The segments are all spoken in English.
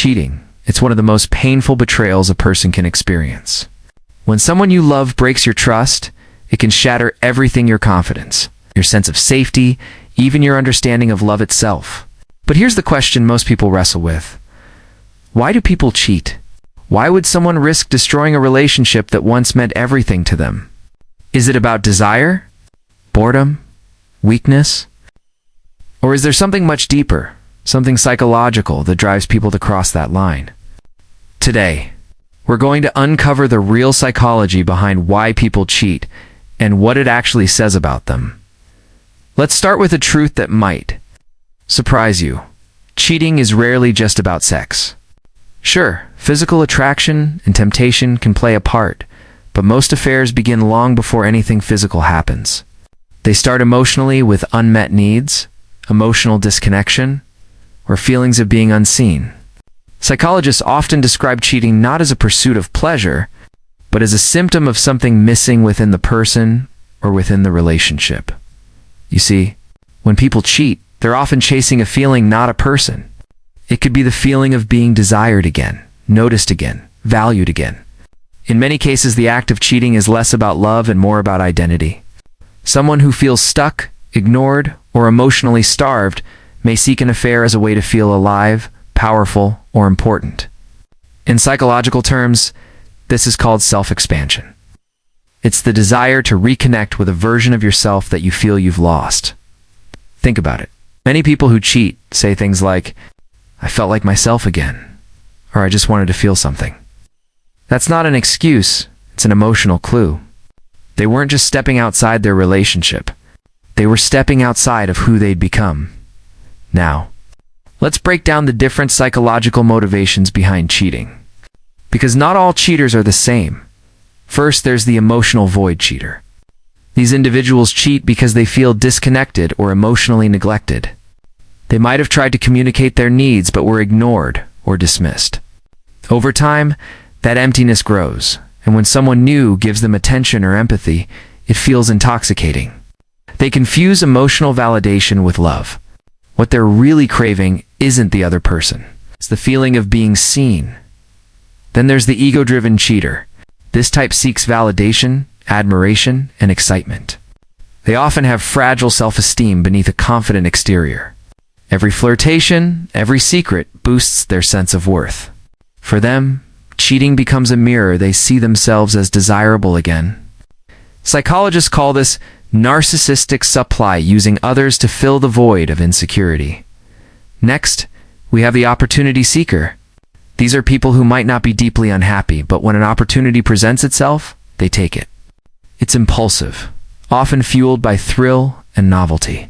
cheating. It's one of the most painful betrayals a person can experience. When someone you love breaks your trust, it can shatter everything: your confidence, your sense of safety, even your understanding of love itself. But here's the question most people wrestle with. Why do people cheat? Why would someone risk destroying a relationship that once meant everything to them? Is it about desire? Boredom? Weakness? Or is there something much deeper, something psychological that drives people to cross that line? Today, we're going to uncover the real psychology behind why people cheat and what it actually says about them. Let's start with a truth that might surprise you. Cheating is rarely just about sex. Sure, physical attraction and temptation can play a part, but most affairs begin long before anything physical happens. They start emotionally with unmet needs, emotional disconnection, or feelings of being unseen. Psychologists often describe cheating not as a pursuit of pleasure, but as a symptom of something missing within the person or within the relationship. You see, when people cheat, they're often chasing a feeling, not a person. It could be the feeling of being desired again, noticed again, valued again. In many cases, the act of cheating is less about love and more about identity. Someone who feels stuck, ignored, or emotionally starved may seek an affair as a way to feel alive, powerful, or important. In psychological terms, this is called self-expansion. It's the desire to reconnect with a version of yourself that you feel you've lost. Think about it. Many people who cheat say things like, "I felt like myself again," or "I just wanted to feel something." That's not an excuse, it's an emotional clue. They weren't just stepping outside their relationship. They were stepping outside of who they'd become. Now, let's break down the different psychological motivations behind cheating. Because not all cheaters are the same. First, there's the emotional void cheater. These individuals cheat because they feel disconnected or emotionally neglected. They might have tried to communicate their needs but were ignored or dismissed. Over time, that emptiness grows, and when someone new gives them attention or empathy, it feels intoxicating. They confuse emotional validation with love. What they're really craving isn't the other person. It's the feeling of being seen. Then there's the ego-driven cheater. This type seeks validation, admiration, and excitement. They often have fragile self-esteem beneath a confident exterior. Every flirtation, every secret boosts their sense of worth. For them, cheating becomes a mirror. They see themselves as desirable again. Psychologists call this narcissistic supply, using others to fill the void of insecurity. Next, we have the opportunity seeker. These are people who might not be deeply unhappy, but when an opportunity presents itself, they take it. It's impulsive, often fueled by thrill and novelty.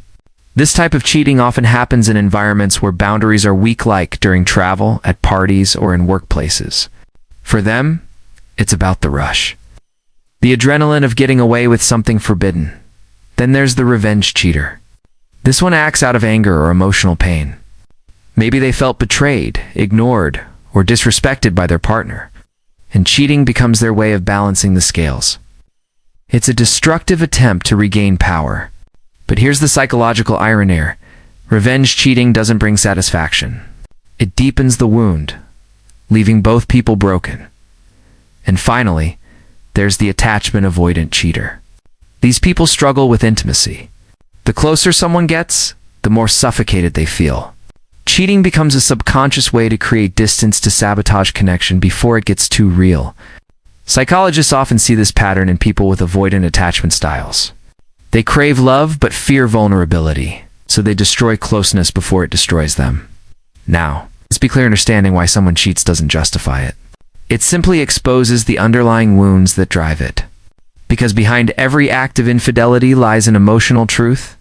This type of cheating often happens in environments where boundaries are weak, like during travel, at parties, or in workplaces. For them, it's about the rush. The adrenaline of getting away with something forbidden. Then there's the revenge cheater. This one acts out of anger or emotional pain. Maybe they felt betrayed, ignored, or disrespected by their partner, and cheating becomes their way of balancing the scales. It's a destructive attempt to regain power. But here's the psychological irony. Revenge cheating doesn't bring satisfaction. It deepens the wound, leaving both people broken. And finally, there's the attachment avoidant cheater. These people struggle with intimacy. The closer someone gets, the more suffocated they feel. Cheating becomes a subconscious way to create distance, to sabotage connection before it gets too real. Psychologists often see this pattern in people with avoidant attachment styles. They crave love but fear vulnerability, so they destroy closeness before it destroys them. Now, let's be clear: understanding why someone cheats doesn't justify it. It simply exposes the underlying wounds that drive it. Because behind every act of infidelity lies an emotional truth.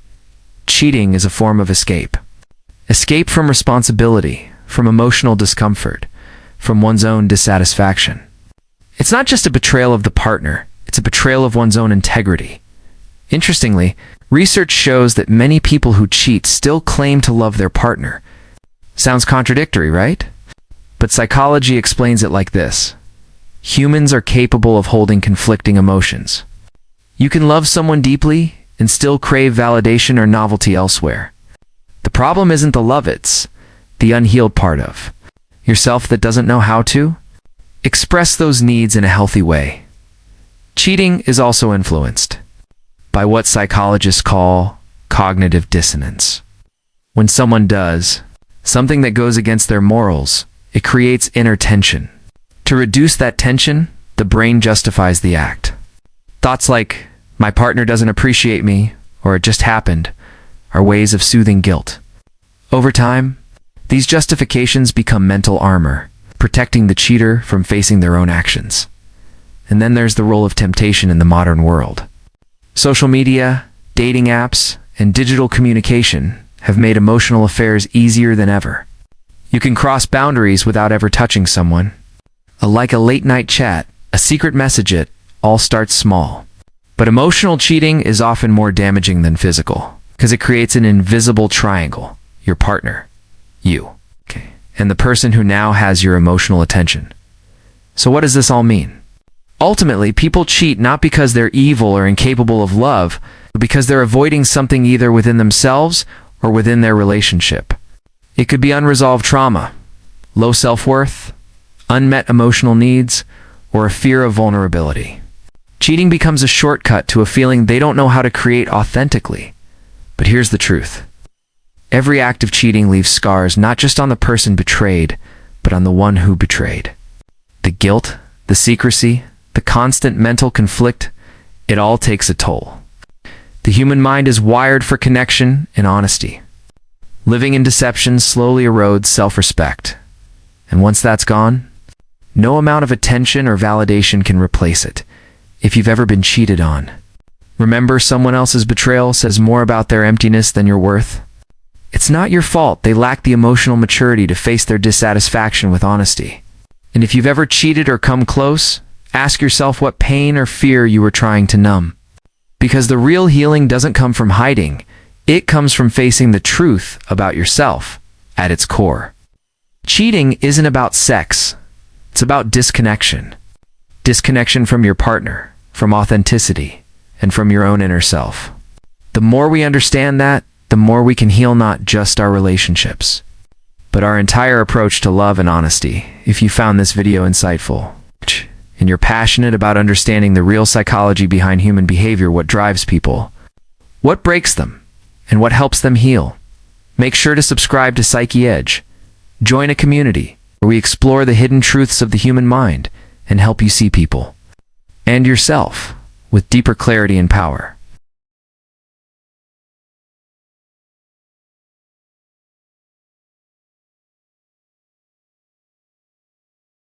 Cheating is a form of escape. Escape from responsibility, from emotional discomfort, from one's own dissatisfaction. It's not just a betrayal of the partner, it's a betrayal of one's own integrity. Interestingly, research shows that many people who cheat still claim to love their partner. Sounds contradictory, right? But psychology explains it like this. Humans are capable of holding conflicting emotions. You can love someone deeply and still crave validation or novelty elsewhere. The problem isn't the love, it's the unhealed part of Yourself that doesn't know how to? Express those needs in a healthy way. Cheating is also influenced by what psychologists call cognitive dissonance. When someone does something that goes against their morals, it creates inner tension. To reduce that tension, the brain justifies the act. Thoughts like, my partner doesn't appreciate me, or it just happened, are ways of soothing guilt. Over time, these justifications become mental armor, protecting the cheater from facing their own actions. And then there's the role of temptation in the modern world. Social media, dating apps, and digital communication have made emotional affairs easier than ever. You can cross boundaries without ever touching someone. Like a late-night chat, a secret message, it all starts small. But emotional cheating is often more damaging than physical, because it creates an invisible triangle: your partner, you, and the person who now has your emotional attention. So what does this all mean? Ultimately, people cheat not because they're evil or incapable of love, but because they're avoiding something either within themselves or within their relationship. It could be unresolved trauma, low self-worth, unmet emotional needs, or a fear of vulnerability. Cheating becomes a shortcut to a feeling they don't know how to create authentically. But here's the truth. Every act of cheating leaves scars not just on the person betrayed, but on the one who betrayed. The guilt, the secrecy, the constant mental conflict, it all takes a toll. The human mind is wired for connection and honesty. Living in deception slowly erodes self-respect. And once that's gone, no amount of attention or validation can replace it. If you've ever been cheated on, remember, someone else's betrayal says more about their emptiness than your worth. It's not your fault they lack the emotional maturity to face their dissatisfaction with honesty. And if you've ever cheated or come close, ask yourself what pain or fear you were trying to numb. Because the real healing doesn't come from hiding. It comes from facing the truth about yourself at its core. Cheating isn't about sex. It's about disconnection. Disconnection from your partner, from authenticity, and from your own inner self. The more we understand that, the more we can heal not just our relationships, but our entire approach to love and honesty. If you found this video insightful, and you're passionate about understanding the real psychology behind human behavior, what drives people, what breaks them, and what helps them heal, make sure to subscribe to Psyche Edge. Join a community where we explore the hidden truths of the human mind and help you see people and yourself with deeper clarity and power.